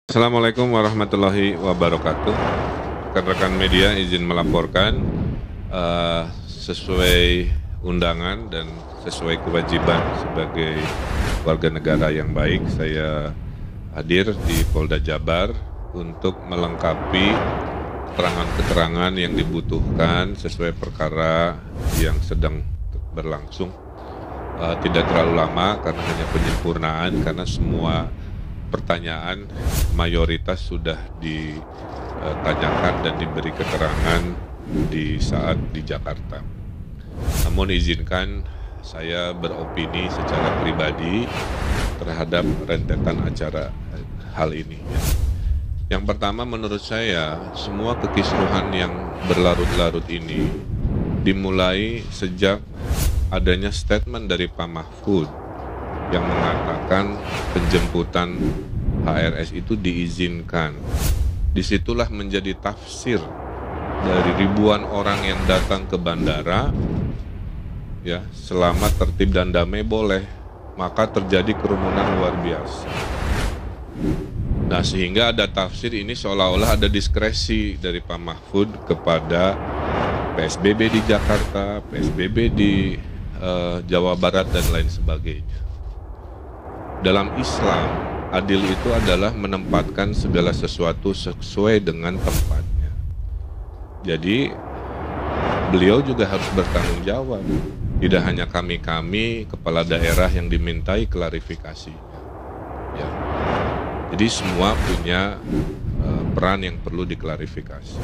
Assalamualaikum warahmatullahi wabarakatuh. Rekan-rekan media izin melaporkan sesuai undangan dan sesuai kewajiban sebagai warga negara yang baik, saya hadir di Polda Jabar untuk melengkapi keterangan-keterangan yang dibutuhkan sesuai perkara yang sedang berlangsung. Tidak terlalu lama karena hanya penyempurnaan, karena semua pertanyaan mayoritas sudah ditanyakan dan diberi keterangan di saat di Jakarta. Namun izinkan saya beropini secara pribadi terhadap rentetan acara hal ini. Yang pertama, menurut saya semua kekisruhan yang berlarut-larut ini dimulai sejak adanya statement dari Pak Mahfud yang mengatakan penjemputan HRS itu diizinkan. Disitulah menjadi tafsir dari ribuan orang yang datang ke bandara, ya, selama tertib dan damai boleh, maka terjadi kerumunan luar biasa. Nah, sehingga ada tafsir ini seolah-olah ada diskresi dari Pak Mahfud kepada PSBB di Jakarta, PSBB di Jawa Barat dan lain sebagainya. Dalam Islam, adil itu adalah menempatkan segala sesuatu sesuai dengan tempatnya. Jadi, beliau juga harus bertanggung jawab. Tidak hanya kami kepala daerah yang dimintai klarifikasi. Ya. Jadi semua punya peran yang perlu diklarifikasi.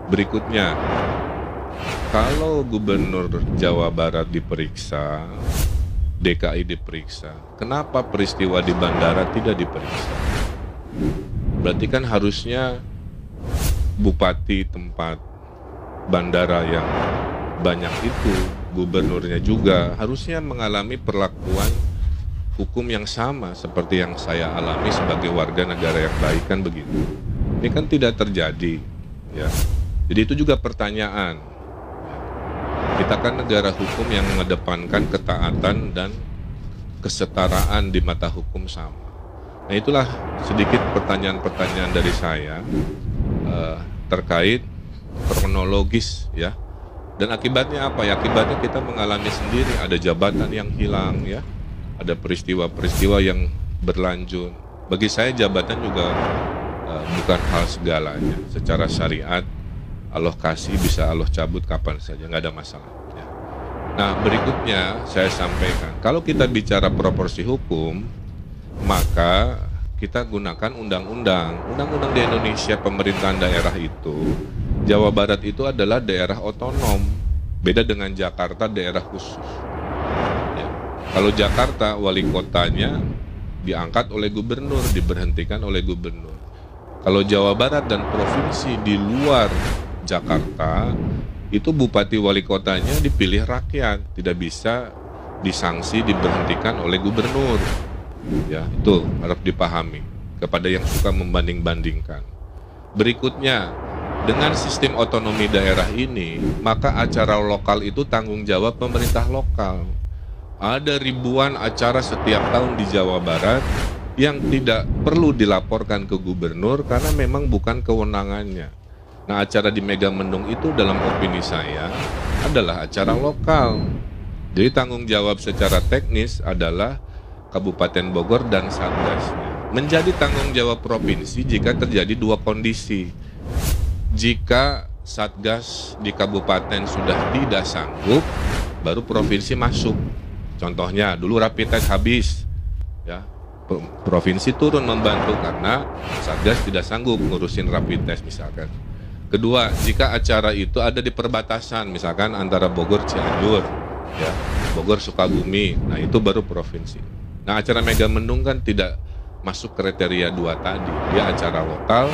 Berikutnya, kalau Gubernur Jawa Barat diperiksa, DKI diperiksa, kenapa peristiwa di bandara tidak diperiksa? Berarti kan harusnya bupati tempat bandara yang banyak itu, gubernurnya juga harusnya mengalami perlakuan hukum yang sama seperti yang saya alami sebagai warga negara yang baik, kan begitu. Ini kan tidak terjadi, ya. Jadi itu juga pertanyaan. Kita kan negara hukum yang mengedepankan ketaatan dan kesetaraan di mata hukum sama. Nah, itulah sedikit pertanyaan-pertanyaan dari saya terkait kronologis, ya. Dan akibatnya apa ya? Akibatnya kita mengalami sendiri, ada jabatan yang hilang, ya. Ada peristiwa-peristiwa yang berlanjut. Bagi saya jabatan juga bukan hal segalanya. Secara syariat, Allah kasih, bisa Allah cabut kapan saja, nggak ada masalah. Ya. Nah, berikutnya saya sampaikan, kalau kita bicara proporsi hukum, maka kita gunakan undang-undang. Undang-undang di Indonesia, pemerintahan daerah itu, Jawa Barat itu adalah daerah otonom, beda dengan Jakarta, daerah khusus. Ya. Kalau Jakarta, wali kotanya diangkat oleh gubernur, diberhentikan oleh gubernur. Kalau Jawa Barat dan provinsi di luar Jakarta, itu bupati wali kotanya dipilih rakyat, tidak bisa disanksi, diberhentikan oleh gubernur. Ya, itu harus dipahami kepada yang suka membanding-bandingkan. Berikutnya, dengan sistem otonomi daerah ini, maka acara lokal itu tanggung jawab pemerintah lokal. Ada ribuan acara setiap tahun di Jawa Barat yang tidak perlu dilaporkan ke gubernur karena memang bukan kewenangannya. Nah, acara di Megamendung itu dalam opini saya adalah acara lokal. Jadi tanggung jawab secara teknis adalah Kabupaten Bogor dan Satgasnya. Menjadi tanggung jawab provinsi jika terjadi dua kondisi. Jika Satgas di kabupaten sudah tidak sanggup, baru provinsi masuk. Contohnya dulu rapid test habis, ya. Provinsi turun membantu karena Satgas tidak sanggup ngurusin rapid test misalkan. Kedua, jika acara itu ada di perbatasan, misalkan antara Bogor Cianjur, ya, Bogor Sukabumi, nah itu baru provinsi. Nah, acara Megamendung kan tidak masuk kriteria dua tadi, dia acara lokal,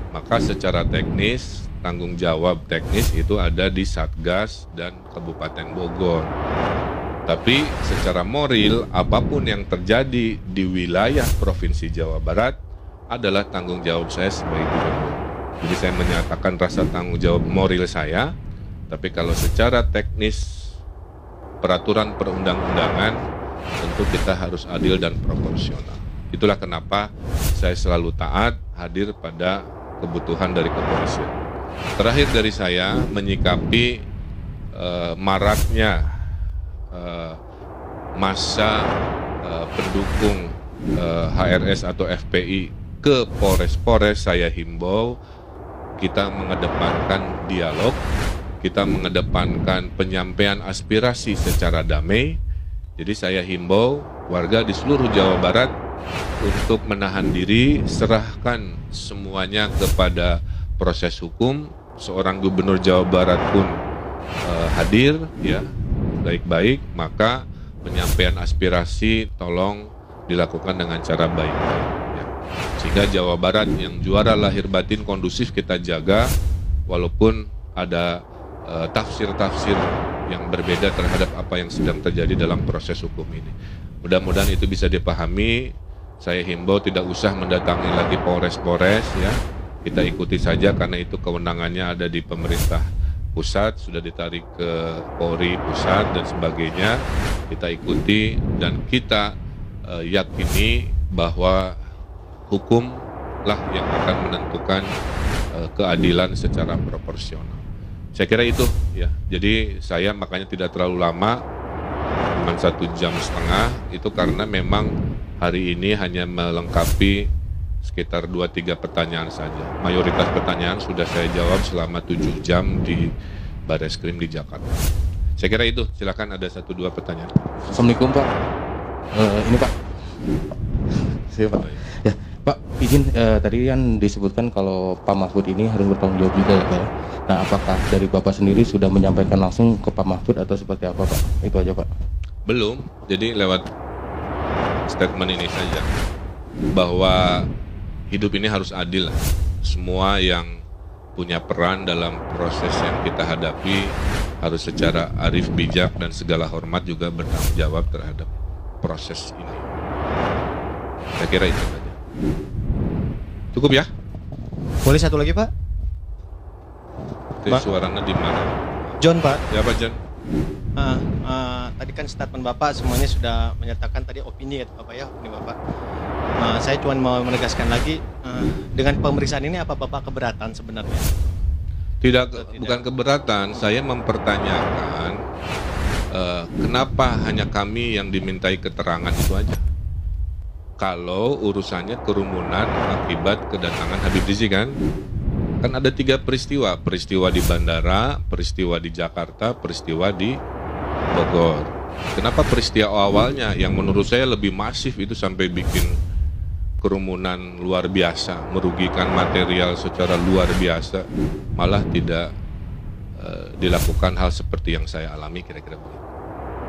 maka secara teknis, tanggung jawab teknis itu ada di Satgas dan Kabupaten Bogor. Tapi secara moral, apapun yang terjadi di wilayah Provinsi Jawa Barat adalah tanggung jawab saya sebagai gubernur. Jadi saya menyatakan rasa tanggung jawab moral saya, tapi kalau secara teknis peraturan perundang-undangan tentu kita harus adil dan proporsional. Itulah kenapa saya selalu taat hadir pada kebutuhan dari kepolisian. Terakhir dari saya menyikapi maraknya massa pendukung HRS atau FPI ke Polres-Polres, saya himbau kita mengedepankan dialog, kita mengedepankan penyampaian aspirasi secara damai. Jadi saya himbau warga di seluruh Jawa Barat untuk menahan diri, serahkan semuanya kepada proses hukum. Seorang gubernur Jawa Barat pun hadir, ya, baik-baik, maka penyampaian aspirasi tolong dilakukan dengan cara baik-baik, ya. Sehingga Jawa Barat yang juara lahir batin kondusif kita jaga, walaupun ada tafsir-tafsir yang berbeda terhadap apa yang sedang terjadi dalam proses hukum ini. Mudah-mudahan itu bisa dipahami. Saya himbau tidak usah mendatangi lagi Polres-Polres, ya. Kita ikuti saja karena itu kewenangannya ada di pemerintah pusat, sudah ditarik ke Polri pusat dan sebagainya. Kita ikuti dan kita yakini bahwa hukumlah yang akan menentukan keadilan secara proporsional. Saya kira itu, ya. Jadi saya makanya tidak terlalu lama, cuma 1,5 jam, itu karena memang hari ini hanya melengkapi sekitar 2-3 pertanyaan saja. Mayoritas pertanyaan sudah saya jawab selama 7 jam di Bareskrim di Jakarta. Saya kira itu, silakan ada 1-2 pertanyaan. Assalamualaikum Pak. Ini Pak. Saya Pak. Ya, Pak, izin tadi kan disebutkan kalau Pak Mahfud ini harus bertanggung jawab juga ya Pak. Nah, apakah dari Bapak sendiri sudah menyampaikan langsung ke Pak Mahfud atau seperti apa Pak? Itu aja Pak. Belum, jadi lewat statement ini saja bahwa hidup ini harus adil. Semua yang punya peran dalam proses yang kita hadapi harus secara arif, bijak, dan segala hormat juga bertanggung jawab terhadap proses ini. Saya kira itu saja. Cukup ya? Boleh satu lagi Pak? Suaranya di mana? John Pak. Ya Pak John. Tadi kan statement Bapak semuanya sudah menyatakan tadi opini ya Bapak ya, opini Bapak. Saya cuma mau menegaskan lagi, dengan pemeriksaan ini apa Bapak keberatan sebenarnya? Tidak, bukan keberatan. Saya mempertanyakan kenapa hanya kami yang dimintai keterangan itu aja. Kalau urusannya kerumunan akibat kedatangan Habib Rizik kan ada 3 peristiwa. Peristiwa di bandara, peristiwa di Jakarta, peristiwa di Bogor. Kenapa peristiwa awalnya yang menurut saya lebih masif itu sampai bikin kerumunan luar biasa, merugikan material secara luar biasa, malah tidak dilakukan hal seperti yang saya alami, kira-kira begitu.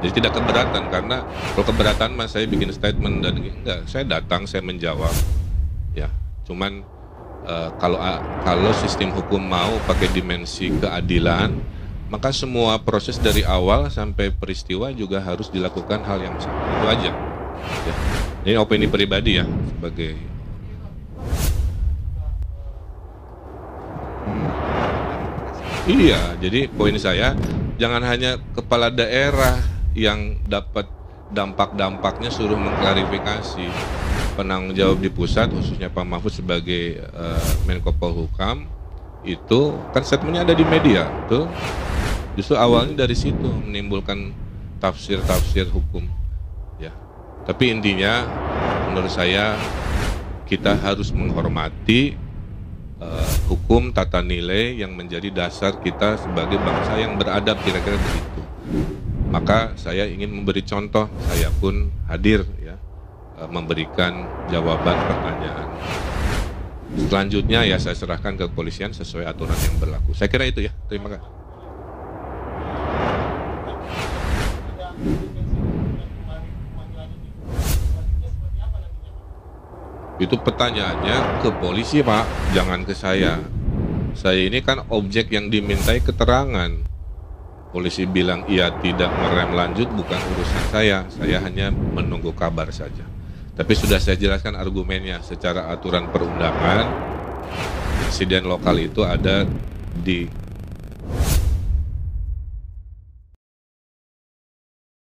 Jadi tidak keberatan, karena kalau keberatan mas saya bikin statement dan enggak, saya datang, saya menjawab, ya. Cuman kalau sistem hukum mau pakai dimensi keadilan, maka semua proses dari awal sampai peristiwa juga harus dilakukan hal yang sama. Itu aja. Ya. Ini opini pribadi ya, sebagai iya. Jadi poin saya, jangan hanya kepala daerah yang dapat dampak-dampaknya, suruh mengklarifikasi. Penanggung jawab di pusat, khususnya Pak Mahfud sebagai Menko Polhukam, itu kan statementnya ada di media tuh. Justru awalnya dari situ menimbulkan tafsir-tafsir hukum, ya. Tapi intinya menurut saya kita harus menghormati hukum, tata nilai yang menjadi dasar kita sebagai bangsa yang beradab, kira-kira begitu. Maka saya ingin memberi contoh, saya pun hadir, ya, memberikan jawaban pertanyaan. Selanjutnya ya saya serahkan ke kepolisian sesuai aturan yang berlaku. Saya kira itu ya. Terima kasih. Itu pertanyaannya ke polisi Pak, jangan ke saya. Saya ini kan objek yang dimintai keterangan. Polisi bilang iya tidak ngerem lanjut, bukan urusan saya hanya menunggu kabar saja. Tapi sudah saya jelaskan argumennya, secara aturan perundangan, insiden lokal itu ada di